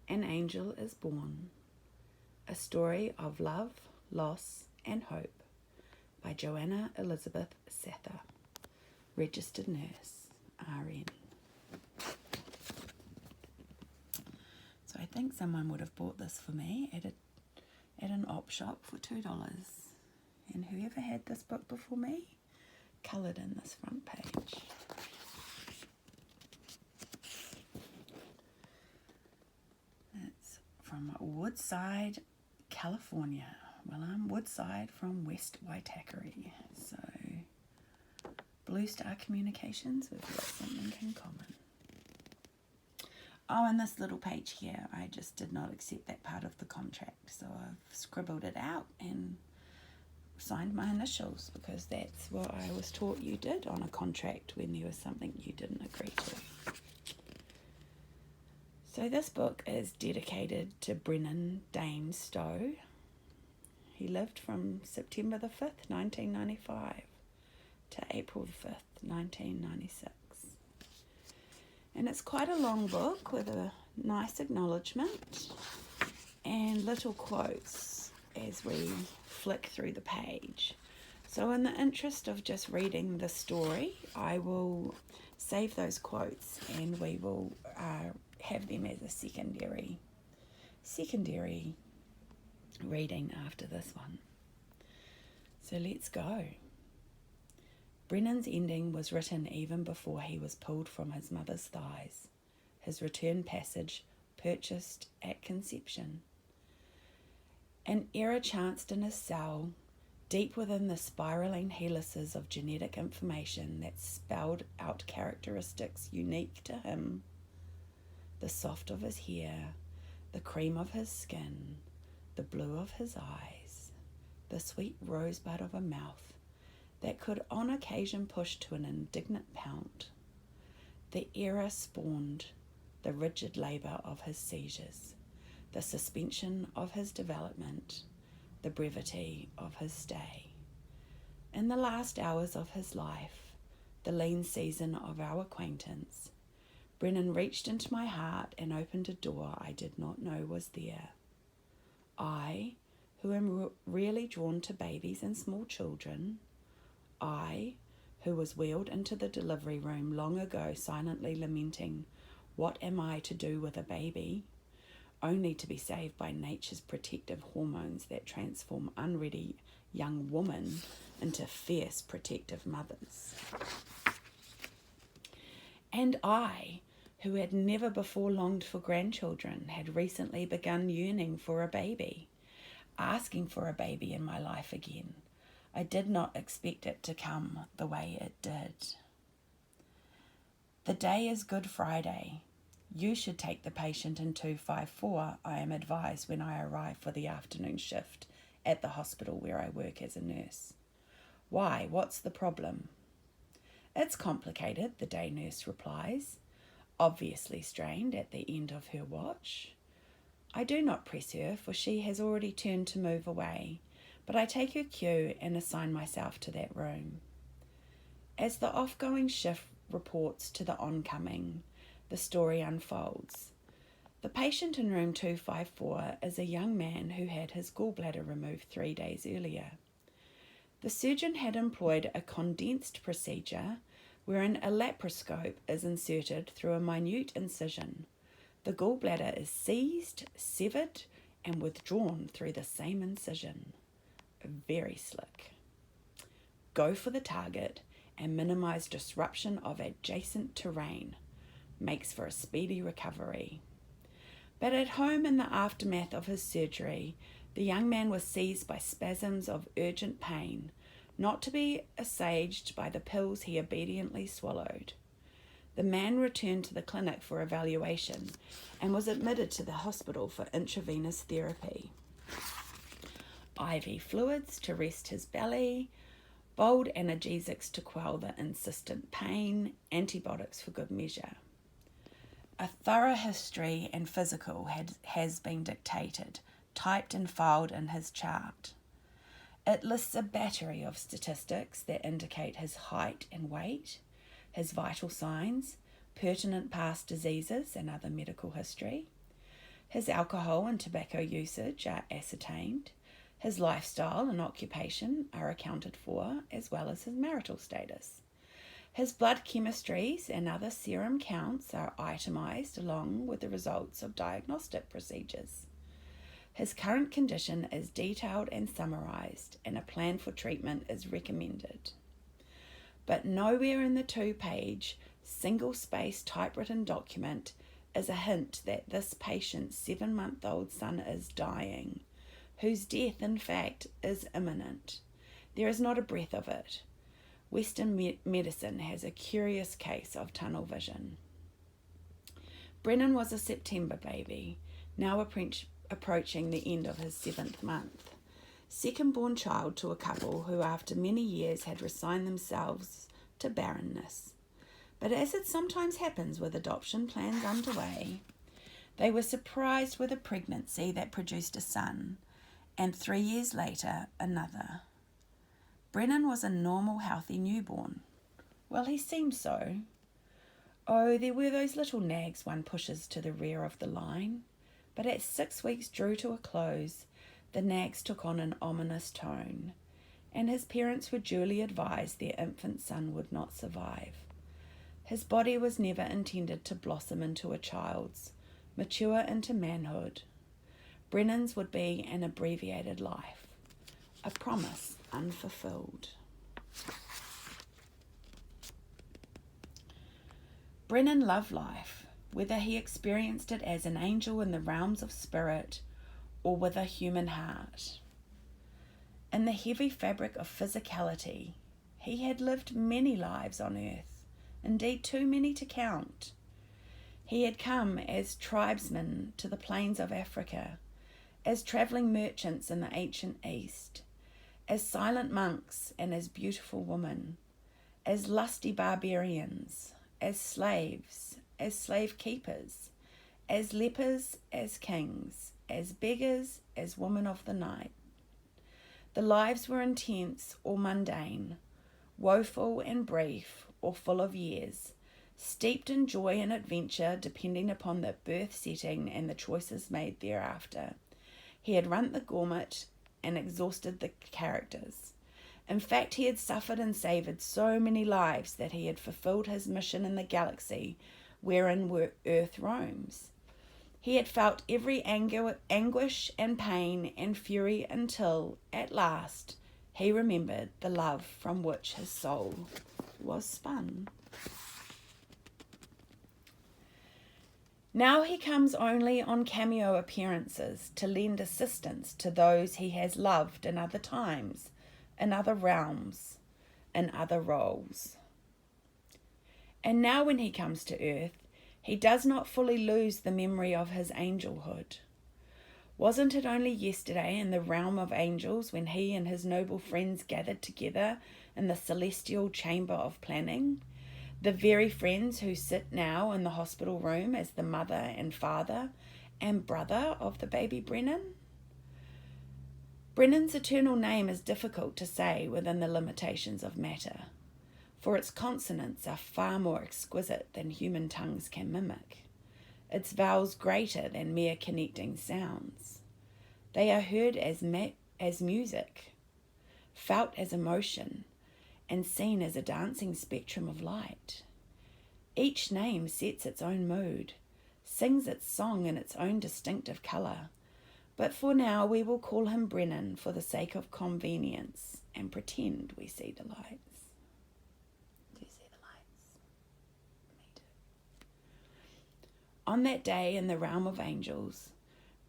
An Angel is Born, a story of love, loss, and hope by Johanna Elizabeth Sather, registered nurse, RN. So I think someone would have bought this for me at an op shop for $2. And whoever had this book before me coloured in this front page. It's from Woodside, California. Well, I'm Woodside from West Waitakere, so Blue Star Communications, we've got something in common. Oh, and this little page here, I just did not accept that part of the contract, so I've scribbled it out and signed my initials because that's what I was taught you did on a contract when there was something you didn't agree to. So this book is dedicated to Brennan Dane Stowe. He lived from September the 5th, 1995 to April the 5th, 1996. And it's quite a long book with a nice acknowledgement and little quotes as we flick through the page. So in the interest of just reading the story, I will save those quotes and we will have them as a secondary reading after this one. So let's go. Brennan's ending was written even before he was pulled from his mother's thighs, his return passage purchased at conception. An error chanced in his cell, deep within the spiraling helices of genetic information that spelled out characteristics unique to him. The soft of his hair, the cream of his skin, the blue of his eyes, the sweet rosebud of a mouth that could on occasion push to an indignant pout. The error spawned the rigid labour of his seizures, the suspension of his development, the brevity of his stay. In the last hours of his life, the lean season of our acquaintance, Brennan reached into my heart and opened a door I did not know was there. I, who am really drawn to babies and small children, I, who was wheeled into the delivery room long ago silently lamenting, what am I to do with a baby, only to be saved by nature's protective hormones that transform unready young women into fierce protective mothers. And I, who had never before longed for grandchildren, had recently begun yearning for a baby, asking for a baby in my life again. I did not expect it to come the way it did. The day is Good Friday. You should take the patient in 254, I am advised when I arrive for the afternoon shift at the hospital where I work as a nurse. Why, what's the problem? It's complicated, the day nurse replies, obviously strained at the end of her watch. I do not press her, for she has already turned to move away, but I take her cue and assign myself to that room. As the off-going shift reports to the oncoming, the story unfolds. The patient in room 254 is a young man who had his gallbladder removed 3 days earlier. The surgeon had employed a condensed procedure wherein a laparoscope is inserted through a minute incision. The gallbladder is seized, severed, and withdrawn through the same incision. Very slick. Go for the target and minimize disruption of adjacent terrain. Makes for a speedy recovery. But at home in the aftermath of his surgery, the young man was seized by spasms of urgent pain, not to be assuaged by the pills he obediently swallowed. The man returned to the clinic for evaluation and was admitted to the hospital for intravenous therapy. IV fluids to rest his belly, bold analgesics to quell the insistent pain, antibiotics for good measure. A thorough history and physical has been dictated, typed and filed in his chart. It lists a battery of statistics that indicate his height and weight, his vital signs, pertinent past diseases and other medical history, His alcohol and tobacco usage are ascertained. His lifestyle and occupation are accounted for, as well as his marital status. His blood chemistries and other serum counts are itemised along with the results of diagnostic procedures. His current condition is detailed and summarised, and a plan for treatment is recommended. But nowhere in the 2-page, single-space typewritten document is a hint that this patient's 7-month-old son is dying, whose death, in fact, is imminent. There is not a breath of it. Western medicine has a curious case of tunnel vision. Brennan was a September baby, now approaching the end of his 7th month. Second-born child to a couple who after many years had resigned themselves to barrenness. But as it sometimes happens with adoption plans underway, they were surprised with a pregnancy that produced a son, and 3 years later, another. Brennan was a normal, healthy newborn. Well, he seemed so. Oh, there were those little nags one pushes to the rear of the line, but as 6 weeks drew to a close, the nags took on an ominous tone, and his parents were duly advised their infant son would not survive. His body was never intended to blossom into a child's, mature into manhood. Brennan's would be an abbreviated life, a promise unfulfilled. Brennan loved life, whether he experienced it as an angel in the realms of spirit or with a human heart. In the heavy fabric of physicality, he had lived many lives on earth, indeed too many to count. He had come as tribesmen to the plains of Africa, as travelling merchants in the ancient East, as silent monks and as beautiful women, as lusty barbarians, as slaves, as slave keepers, as lepers, as kings, as beggars, as women of the night. The lives were intense or mundane, woeful and brief or full of years, steeped in joy and adventure depending upon the birth setting and the choices made thereafter. He had run the gamut and exhausted the characters. In fact, he had suffered and savoured so many lives that he had fulfilled his mission in the galaxy wherein Earth roams. He had felt every anguish and pain and fury until, at last, he remembered the love from which his soul was spun. Now he comes only on cameo appearances to lend assistance to those he has loved in other times, in other realms, in other roles. And now when he comes to earth, he does not fully lose the memory of his angelhood. Wasn't it only yesterday in the realm of angels when he and his noble friends gathered together in the celestial chamber of planning? The very friends who sit now in the hospital room as the mother and father and brother of the baby Brennan? Brennan's eternal name is difficult to say within the limitations of matter, for its consonants are far more exquisite than human tongues can mimic, its vowels greater than mere connecting sounds. They are heard as music, felt as emotion, and seen as a dancing spectrum of light. Each name sets its own mood, sings its song in its own distinctive colour, but for now we will call him Brennan for the sake of convenience and pretend we see the lights. Do you see the lights? Me too. On that day in the realm of angels,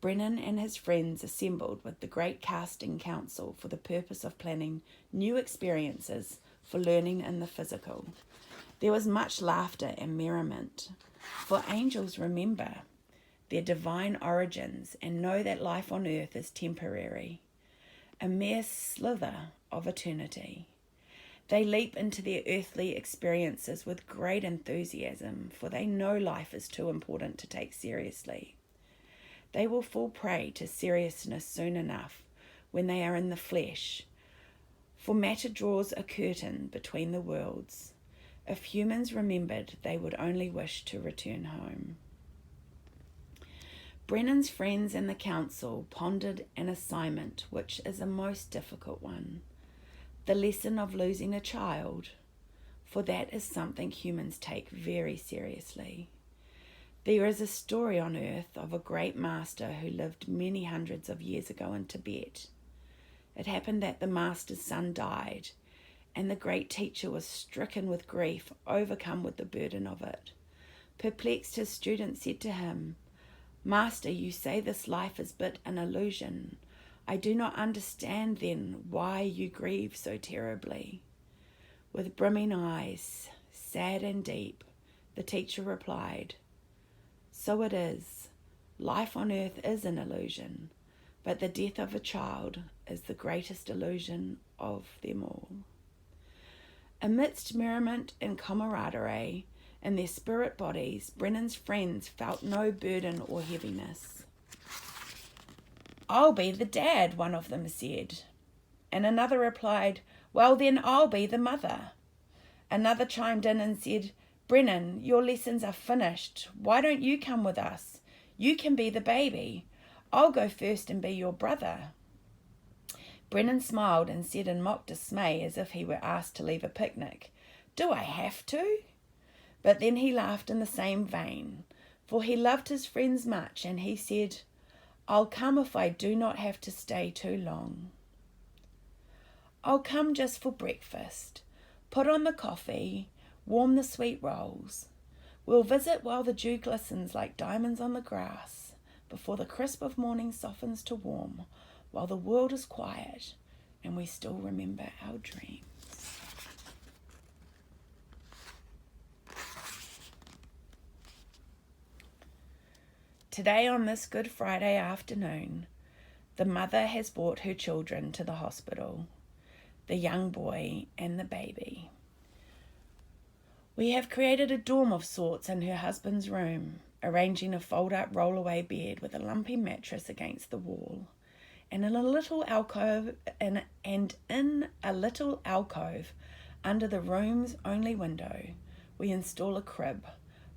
Brennan and his friends assembled with the great casting council for the purpose of planning new experiences for learning in the physical. There was much laughter and merriment, for angels remember their divine origins and know that life on earth is temporary, a mere slither of eternity. They leap into their earthly experiences with great enthusiasm, for they know life is too important to take seriously. They will fall prey to seriousness soon enough when they are in the flesh, for matter draws a curtain between the worlds. If humans remembered, they would only wish to return home. Brennan's friends and the council pondered an assignment which is a most difficult one, the lesson of losing a child, for that is something humans take very seriously. There is a story on earth of a great master who lived many hundreds of years ago in Tibet. It happened that the master's son died, and the great teacher was stricken with grief, overcome with the burden of it. Perplexed, his student said to him, "Master, you say this life is but an illusion. I do not understand then why you grieve so terribly." With brimming eyes, sad and deep, the teacher replied, "So it is. Life on earth is an illusion, but the death of a child is the greatest illusion of them all." Amidst merriment and camaraderie in their spirit bodies, Brennan's friends felt no burden or heaviness. "I'll be the dad," one of them said. And another replied, "Well, then I'll be the mother." Another chimed in and said, "Brennan, your lessons are finished. Why don't you come with us? You can be the baby. I'll go first and be your brother." Brennan smiled and said in mock dismay, as if he were asked to leave a picnic, "Do I have to?" But then he laughed in the same vein, for he loved his friends much, and he said, "I'll come if I do not have to stay too long. I'll come just for breakfast. Put on the coffee, warm the sweet rolls. We'll visit while the dew glistens like diamonds on the grass, before the crisp of morning softens to warm, while the world is quiet and we still remember our dreams." Today, on this Good Friday afternoon, the mother has brought her children to the hospital, the young boy and the baby. We have created a dorm of sorts in her husband's room, arranging a fold-up roll-away bed with a lumpy mattress against the wall, and in a little alcove under the room's only window, we install a crib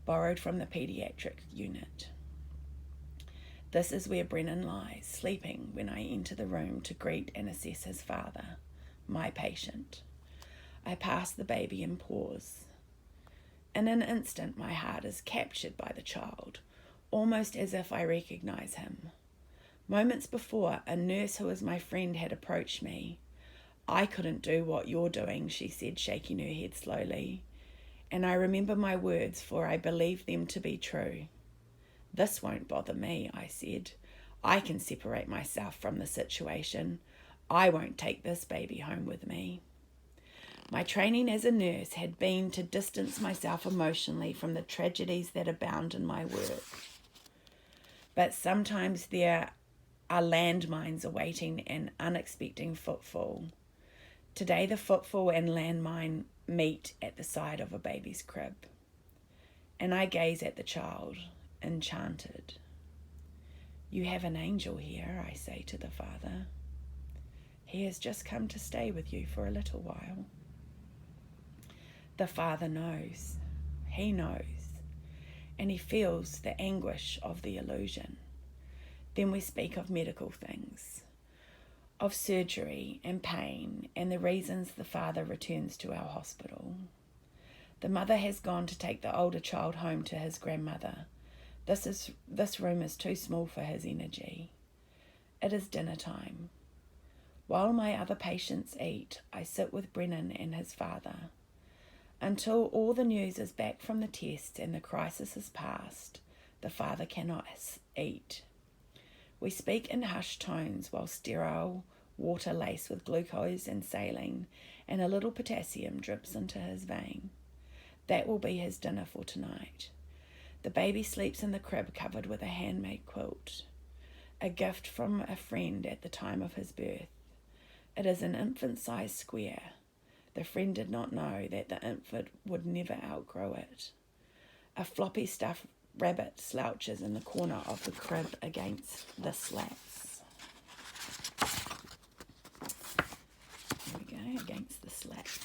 borrowed from the paediatric unit. This is where Brennan lies, sleeping when I enter the room to greet and assess his father, my patient. I pass the baby and pause. In an instant, my heart is captured by the child, almost as if I recognize him. Moments before, a nurse who was my friend had approached me. "I couldn't do what you're doing," she said, shaking her head slowly. And I remember my words, for I believe them to be true. "This won't bother me," I said. "I can separate myself from the situation. I won't take this baby home with me." My training as a nurse had been to distance myself emotionally from the tragedies that abound in my work. But sometimes there are landmines awaiting an unexpected footfall. Today the footfall and landmine meet at the side of a baby's crib. And I gaze at the child, enchanted. "You have an angel here," I say to the father. "He has just come to stay with you for a little while." The father knows. He knows. And he feels the anguish of the illusion. Then we speak of medical things, of surgery and pain, and the reasons the father returns to our hospital. The mother has gone to take the older child home to his grandmother. This room is too small for his energy. It is dinner time. While my other patients eat, I sit with Brennan and his father. Until all the news is back from the tests and the crisis is past, the father cannot eat. We speak in hushed tones while sterile water laced with glucose and saline and a little potassium drips into his vein. That will be his dinner for tonight. The baby sleeps in the crib covered with a handmade quilt, a gift from a friend at the time of his birth. It is an infant-sized square. The friend did not know that the infant would never outgrow it. A floppy stuffed rabbit slouches in the corner of the crib against the slats. There we go, against the slats.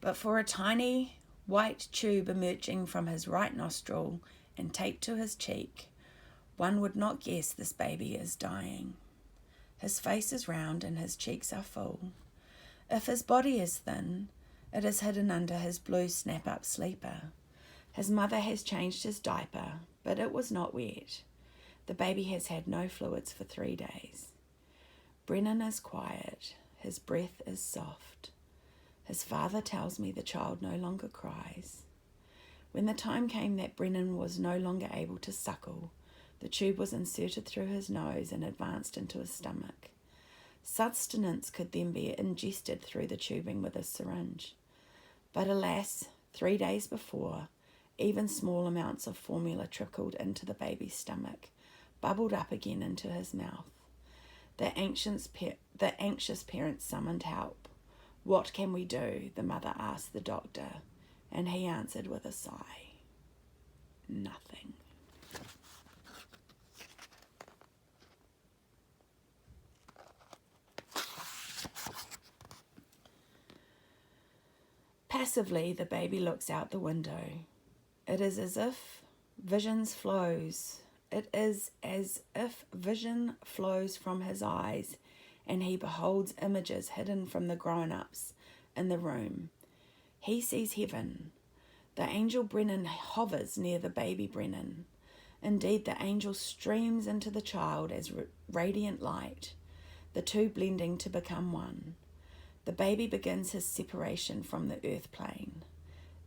But for a tiny, white tube emerging from his right nostril and taped to his cheek. One would not guess this baby is dying. His face is round and his cheeks are full. If his body is thin, it is hidden under his blue snap-up sleeper. His mother has changed his diaper, but it was not wet. The baby has had no fluids for 3 days. Brennan is quiet. His breath is soft. His father tells me the child no longer cries. When the time came that Brennan was no longer able to suckle, the tube was inserted through his nose and advanced into his stomach. Sustenance could then be ingested through the tubing with a syringe. But alas, 3 days before, even small amounts of formula trickled into the baby's stomach, bubbled up again into his mouth. The anxious parents summoned help. "What can we do?" the mother asked the doctor, and he answered with a sigh, "Nothing." Passively, the baby looks out the window. It is as if vision flows from his eyes, and he beholds images hidden from the grown-ups in the room. He sees heaven. The angel Brennan hovers near the baby Brennan. Indeed, the angel streams into the child as radiant light, the two blending to become one. The baby begins his separation from the earth plane.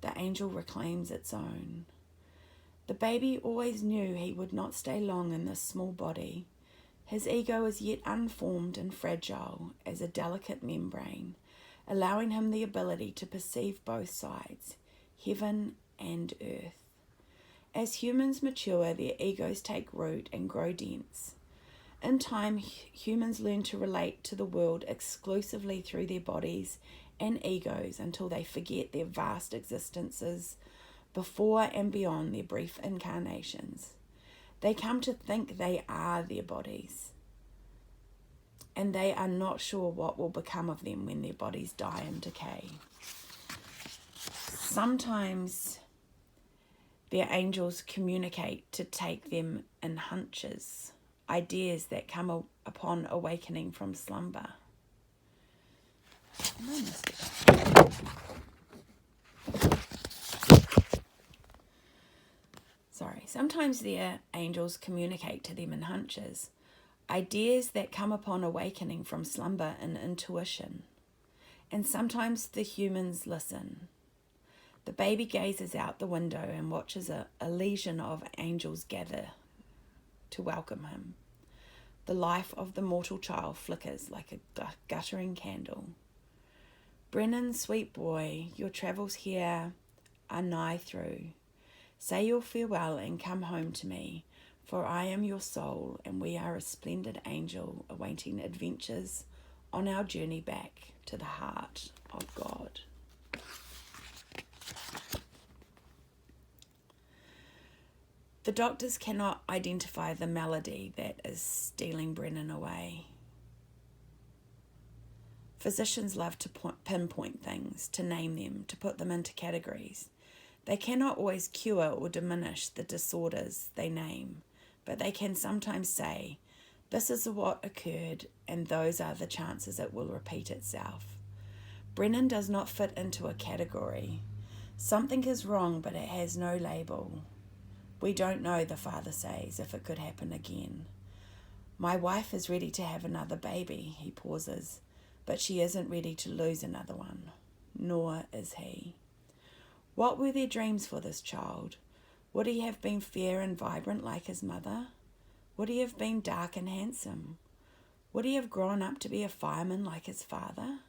The angel reclaims its own. The baby always knew he would not stay long in this small body. His ego is yet unformed and fragile as a delicate membrane, allowing him the ability to perceive both sides, heaven and earth. As humans mature, their egos take root and grow dense. In time, humans learn to relate to the world exclusively through their bodies and egos until they forget their vast existences before and beyond their brief incarnations. They come to think they are their bodies, and they are not sure what will become of them when their bodies die and decay. Sometimes their angels communicate to take them in hunches, ideas that come upon awakening from slumber. Sometimes their angels communicate to them in hunches, ideas that come upon awakening from slumber and intuition. And sometimes the humans listen. The baby gazes out the window and watches a legion of angels gather to welcome him. The life of the mortal child flickers like a guttering candle. "Brennan, sweet boy, your travels here are nigh through. Say your farewell and come home to me, for I am your soul, and we are a splendid angel awaiting adventures on our journey back to the heart of God." The doctors cannot identify the malady that is stealing Brennan away. Physicians love to pinpoint things, to name them, to put them into categories. They cannot always cure or diminish the disorders they name, but they can sometimes say, "This is what occurred, and those are the chances it will repeat itself." Brennan does not fit into a category. Something is wrong, but it has no label. "We don't know," the father says, "if it could happen again. My wife is ready to have another baby," he pauses, "but she isn't ready to lose another one, nor is he." What were their dreams for this child? Would he have been fair and vibrant like his mother? Would he have been dark and handsome? Would he have grown up to be a fireman like his father?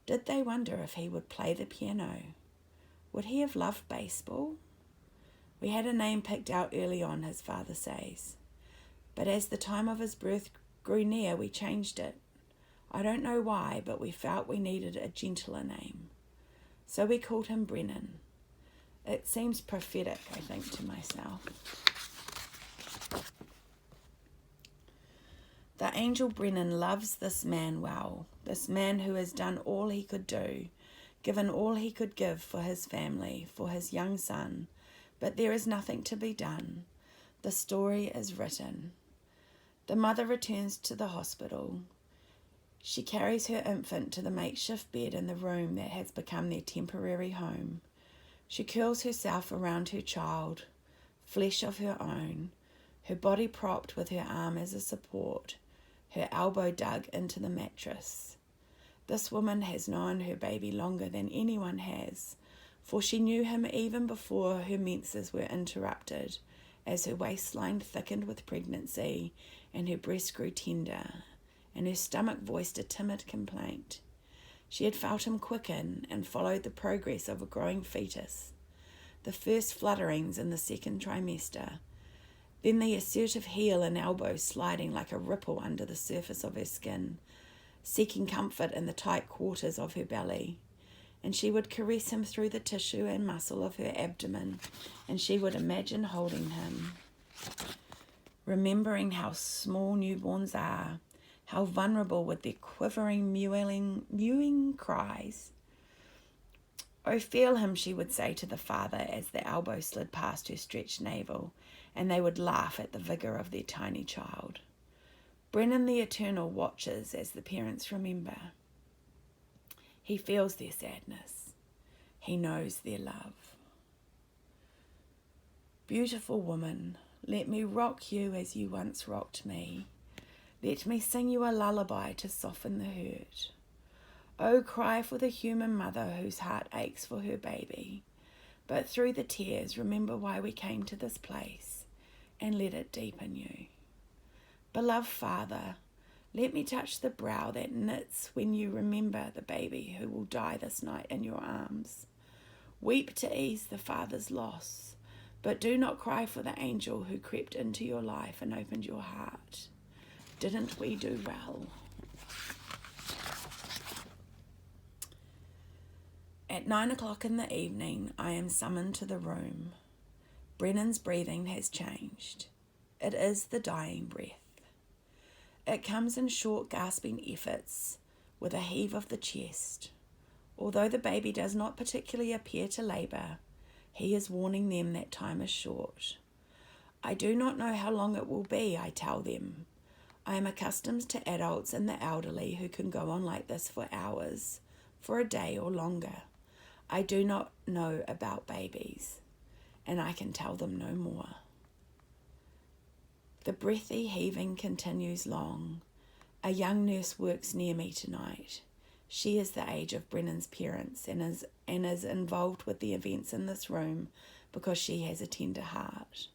Did they wonder if he would play the piano? Would he have loved baseball? "We had a name picked out early on," his father says. "But as the time of his birth grew near, we changed it. I don't know why, but we felt we needed a gentler name. So we called him Brennan." It seems prophetic, I think, to myself. The angel Brennan loves this man well, this man who has done all he could do, given all he could give for his family, for his young son, but there is nothing to be done. The story is written. The mother returns to the hospital. She carries her infant to the makeshift bed in the room that has become their temporary home. She curls herself around her child, flesh of her own, her body propped with her arm as a support, her elbow dug into the mattress. This woman has known her baby longer than anyone has, for she knew him even before her menses were interrupted, as her waistline thickened with pregnancy and her breast grew tender, and her stomach voiced a timid complaint. She had felt him quicken and followed the progress of a growing fetus, the first flutterings in the second trimester, then the assertive heel and elbow sliding like a ripple under the surface of her skin, seeking comfort in the tight quarters of her belly. And she would caress him through the tissue and muscle of her abdomen, and she would imagine holding him, remembering how small newborns are, how vulnerable with their quivering, mewing cries. "Oh, feel him," she would say to the father as the elbow slid past her stretched navel, and they would laugh at the vigour of their tiny child. Brennan the Eternal watches as the parents remember. He feels their sadness. He knows their love. Beautiful woman, let me rock you as you once rocked me. Let me sing you a lullaby to soften the hurt. Oh, cry for the human mother whose heart aches for her baby. But through the tears, remember why we came to this place, and let it deepen you. Beloved Father, let me touch the brow that knits when you remember the baby who will die this night in your arms. Weep to ease the father's loss, but do not cry for the angel who crept into your life and opened your heart. Didn't we do well? At 9 o'clock in the evening, I am summoned to the room. Brennan's breathing has changed. It is the dying breath. It comes in short, gasping efforts, with a heave of the chest. Although the baby does not particularly appear to labour, he is warning them that time is short. I do not know how long it will be, I tell them. I am accustomed to adults and the elderly who can go on like this for hours, for a day or longer. I do not know about babies, and I can tell them no more. The breathy heaving continues long. A young nurse works near me tonight. She is the age of Brennan's parents and is involved with the events in this room because she has a tender heart.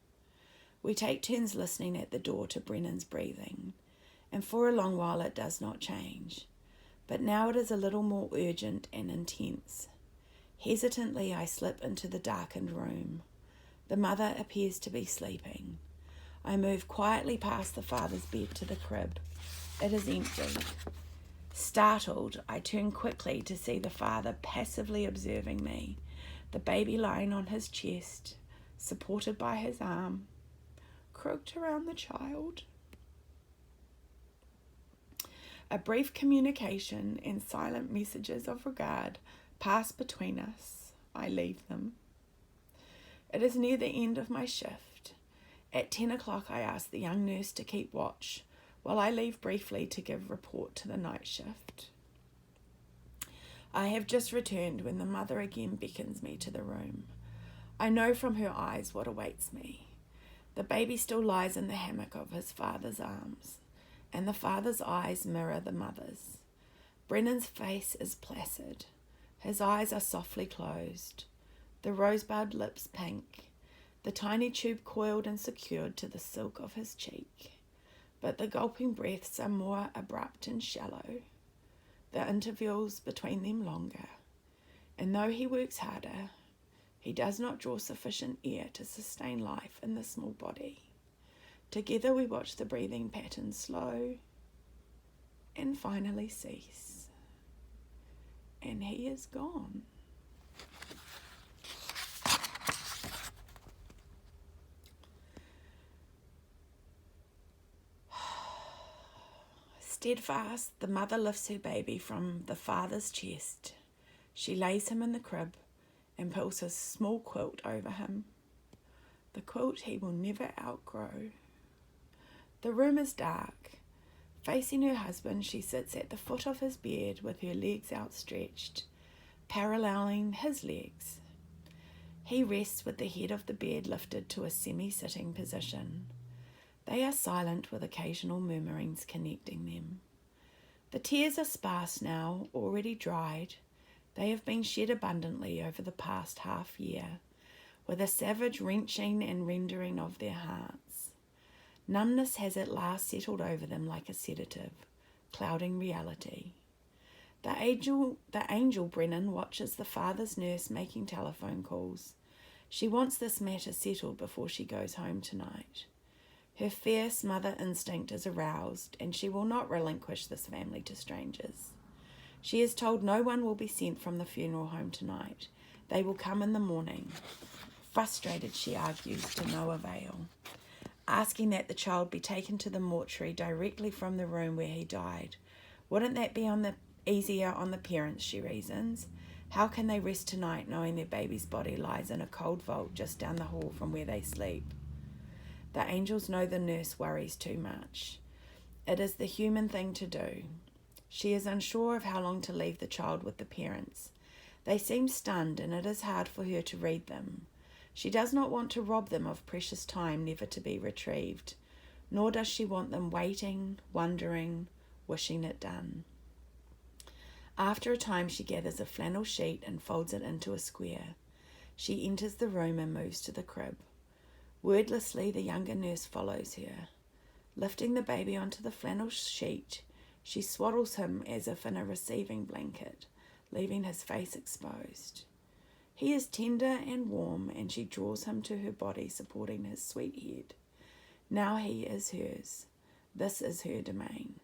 We take turns listening at the door to Brennan's breathing, and for a long while it does not change. But now it is a little more urgent and intense. Hesitantly I slip into the darkened room. The mother appears to be sleeping. I move quietly past the father's bed to the crib. It is empty. Startled, I turn quickly to see the father passively observing me, the baby lying on his chest, supported by his arm, crooked around the child. A brief communication and silent messages of regard pass between us. I leave them. It is near the end of my shift. At 10 o'clock I ask the young nurse to keep watch while I leave briefly to give report to the night shift. I have just returned when the mother again beckons me to the room. I know from her eyes what awaits me. The baby still lies in the hammock of his father's arms, and the father's eyes mirror the mother's. Brennan's face is placid. His eyes are softly closed, the rosebud lips pink, the tiny tube coiled and secured to the silk of his cheek. But the gulping breaths are more abrupt and shallow, the intervals between them longer, and though he works harder, he does not draw sufficient air to sustain life in the small body. Together we watch the breathing pattern slow and finally cease, and he is gone. Steadfast, the mother lifts her baby from the father's chest. She lays him in the crib and pulls a small quilt over him, the quilt he will never outgrow. The room is dark. Facing her husband, she sits at the foot of his bed with her legs outstretched, paralleling his legs. He rests with the head of the bed lifted to a semi-sitting position. They are silent, with occasional murmurings connecting them. The tears are sparse now, already dried. They have been shed abundantly over the past half year, with a savage wrenching and rending of their hearts. Numbness has at last settled over them like a sedative, clouding reality. The angel Brennan watches the father's nurse making telephone calls. She wants this matter settled before she goes home tonight. Her fierce mother instinct is aroused, and she will not relinquish this family to strangers. She is told no one will be sent from the funeral home tonight. They will come in the morning. Frustrated, she argues, to no avail, asking that the child be taken to the mortuary directly from the room where he died. Wouldn't that be easier on the parents, she reasons? How can they rest tonight knowing their baby's body lies in a cold vault just down the hall from where they sleep? The angels know the nurse worries too much. It is the human thing to do. She is unsure of how long to leave the child with the parents. They seem stunned, and it is hard for her to read them. She does not want to rob them of precious time never to be retrieved, nor does she want them waiting, wondering, wishing it done. After a time, she gathers a flannel sheet and folds it into a square. She enters the room and moves to the crib. Wordlessly, the younger nurse follows her. Lifting the baby onto the flannel sheet, she swaddles him as if in a receiving blanket, leaving his face exposed. He is tender and warm, and she draws him to her body, supporting his sweet head. Now he is hers. This is her domain.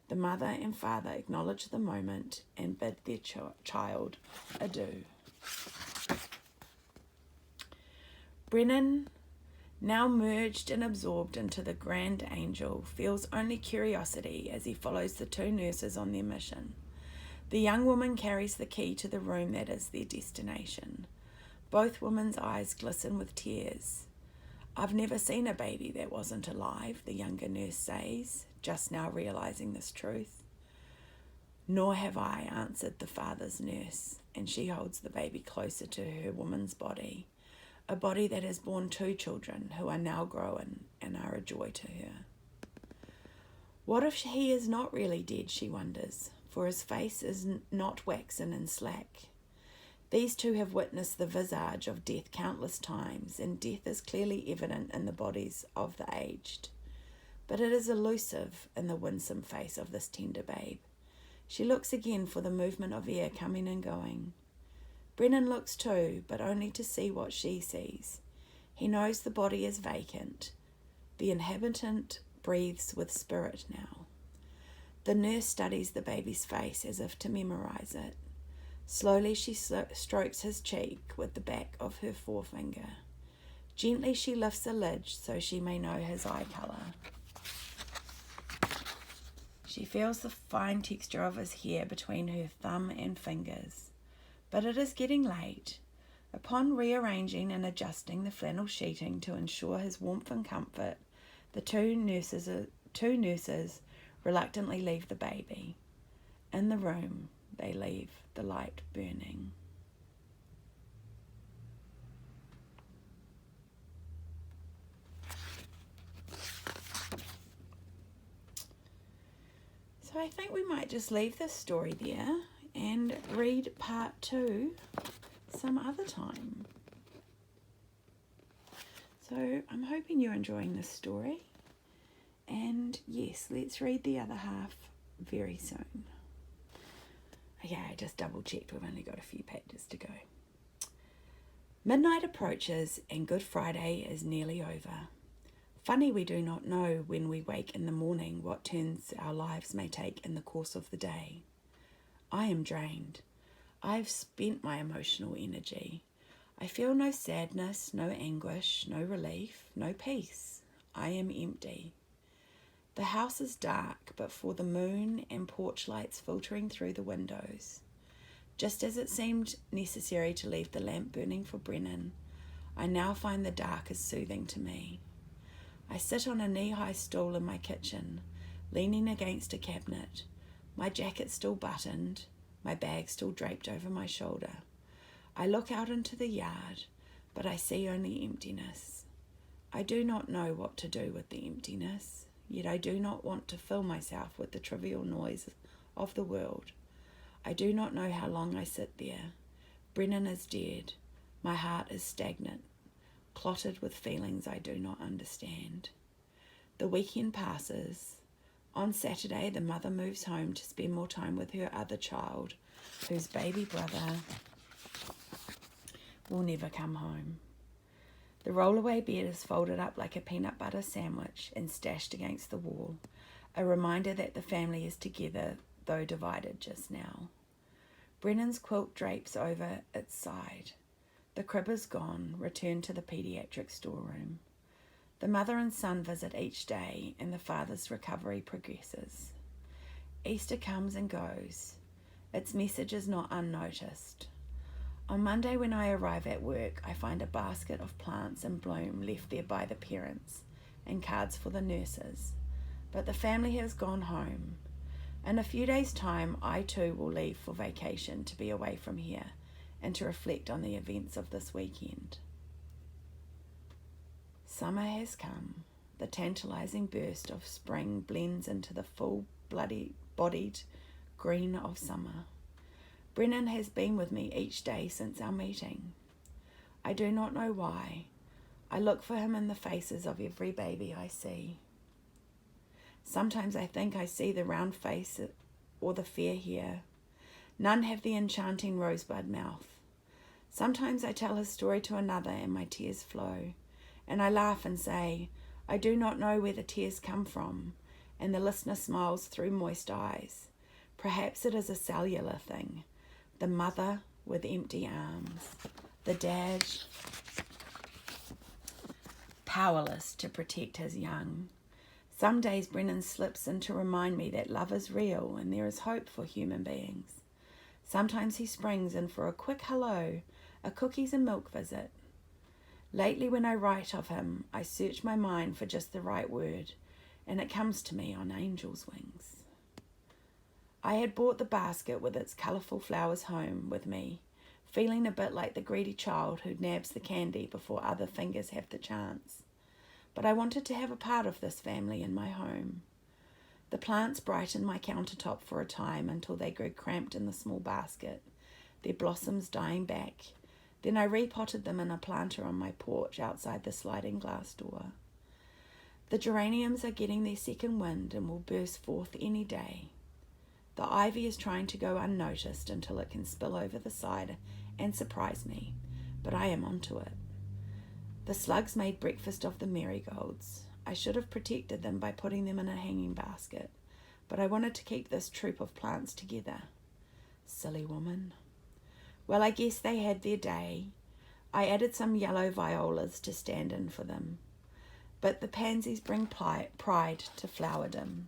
The mother and father acknowledge the moment and bid their child adieu. Brennan, now merged and absorbed into the grand angel, feels only curiosity as he follows the two nurses on their mission. The young woman carries the key to the room that is their destination. Both women's eyes glisten with tears. "I've never seen a baby that wasn't alive," the younger nurse says, just now realizing this truth. "Nor have I," answered the father's nurse, and she holds the baby closer to her woman's body, a body that has borne two children who are now grown and are a joy to her. What if he is not really dead, she wonders, for his face is not waxen and slack. These two have witnessed the visage of death countless times, and death is clearly evident in the bodies of the aged. But it is elusive in the winsome face of this tender babe. She looks again for the movement of air coming and going. Brennan looks too, but only to see what she sees. He knows the body is vacant. The inhabitant breathes with spirit now. The nurse studies the baby's face as if to memorize it. Slowly she strokes his cheek with the back of her forefinger. Gently she lifts the lid so she may know his eye colour. She feels the fine texture of his hair between her thumb and fingers. But it is getting late. Upon rearranging and adjusting the flannel sheeting to ensure his warmth and comfort, the two nurses reluctantly leave the baby. In the room, they leave the light burning. So I think we might just leave this story there and read part 2 some other time. So I'm hoping you're enjoying this story. And yes, let's read the other half very soon. Okay, I just double checked. We've only got a few pages to go. Midnight approaches and Good Friday is nearly over. Funny we do not know when we wake in the morning what turns our lives may take in the course of the day. I am drained. I have spent my emotional energy. I feel no sadness, no anguish, no relief, no peace. I am empty. The house is dark, but for the moon and porch lights filtering through the windows. Just as it seemed necessary to leave the lamp burning for Brennan, I now find the dark is soothing to me. I sit on a knee-high stool in my kitchen, leaning against a cabinet, my jacket still buttoned, my bag still draped over my shoulder. I look out into the yard, but I see only emptiness. I do not know what to do with the emptiness, yet I do not want to fill myself with the trivial noise of the world. I do not know how long I sit there. Brennan is dead. My heart is stagnant, clotted with feelings I do not understand. The weekend passes. On Saturday, the mother moves home to spend more time with her other child, whose baby brother will never come home. The rollaway bed is folded up like a peanut butter sandwich and stashed against the wall, a reminder that the family is together, though divided just now. Brennan's quilt drapes over its side. The crib is gone, returned to the paediatric storeroom. The mother and son visit each day, and the father's recovery progresses. Easter comes and goes. Its message is not unnoticed. On Monday, when I arrive at work, I find a basket of plants in bloom left there by the parents and cards for the nurses. But the family has gone home. In a few days' time, I too will leave for vacation to be away from here and to reflect on the events of this weekend. Summer has come. The tantalizing burst of spring blends into the full-bodied green of summer. Brennan has been with me each day since our meeting. I do not know why. I look for him in the faces of every baby I see. Sometimes I think I see the round face or the fair hair. None have the enchanting rosebud mouth. Sometimes I tell his story to another and my tears flow, and I laugh and say, I do not know where the tears come from, and the listener smiles through moist eyes. Perhaps it is a cellular thing. The mother with empty arms, the dad powerless to protect his young. Some days Brennan slips in to remind me that love is real and there is hope for human beings. Sometimes he springs in for a quick hello, a cookies and milk visit. Lately, when I write of him, I search my mind for just the right word, and it comes to me on angel's wings. I had brought the basket with its colourful flowers home with me, feeling a bit like the greedy child who nabs the candy before other fingers have the chance. But I wanted to have a part of this family in my home. The plants brightened my countertop for a time until they grew cramped in the small basket, their blossoms dying back. Then I repotted them in a planter on my porch outside the sliding glass door. The geraniums are getting their second wind and will burst forth any day. The ivy is trying to go unnoticed until it can spill over the side and surprise me, but I am onto it. The slugs made breakfast of the marigolds. I should have protected them by putting them in a hanging basket, but I wanted to keep this troop of plants together. Silly woman. Well, I guess they had their day. I added some yellow violas to stand in for them. But the pansies bring pride to flowerdom.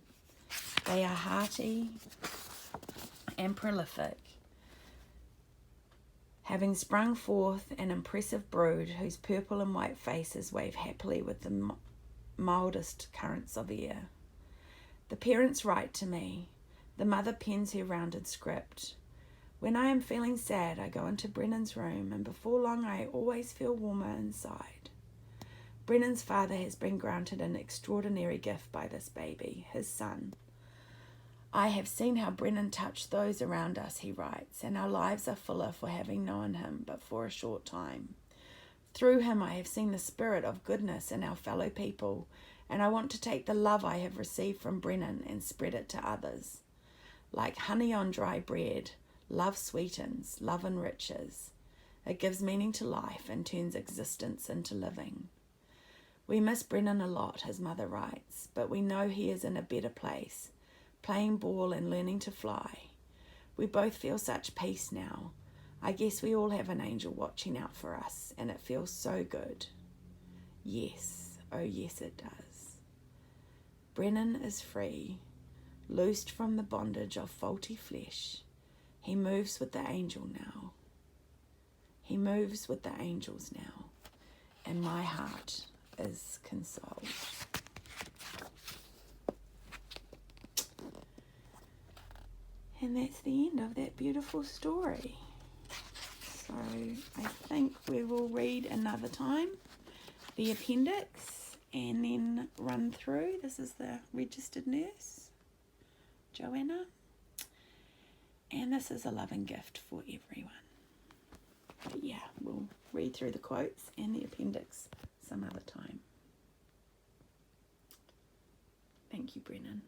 They are hearty and prolific, having sprung forth an impressive brood whose purple and white faces wave happily with the mildest currents of air. The parents write to me. The mother pens her rounded script. When I am feeling sad, I go into Brennan's room, and before long I always feel warmer inside. Brennan's father has been granted an extraordinary gift by this baby, his son. I have seen how Brennan touched those around us, he writes, and our lives are fuller for having known him but for a short time. Through him I have seen the spirit of goodness in our fellow people, and I want to take the love I have received from Brennan and spread it to others. Like honey on dry bread, love sweetens, love enriches. It gives meaning to life and turns existence into living. We miss Brennan a lot, his mother writes, but we know he is in a better place, playing ball and learning to fly. We both feel such peace now. I guess we all have an angel watching out for us, and it feels so good. Yes, oh yes it does. Brennan is free, loosed from the bondage of faulty flesh. He moves with the angel now. He moves with the angels now. And my heart is consoled. And that's the end of that beautiful story. So I think we will read another time the appendix and then run through. This is the registered nurse, Johanna. And this is a loving gift for everyone. But yeah, we'll read through the quotes and the appendix some other time. Thank you, Brennan.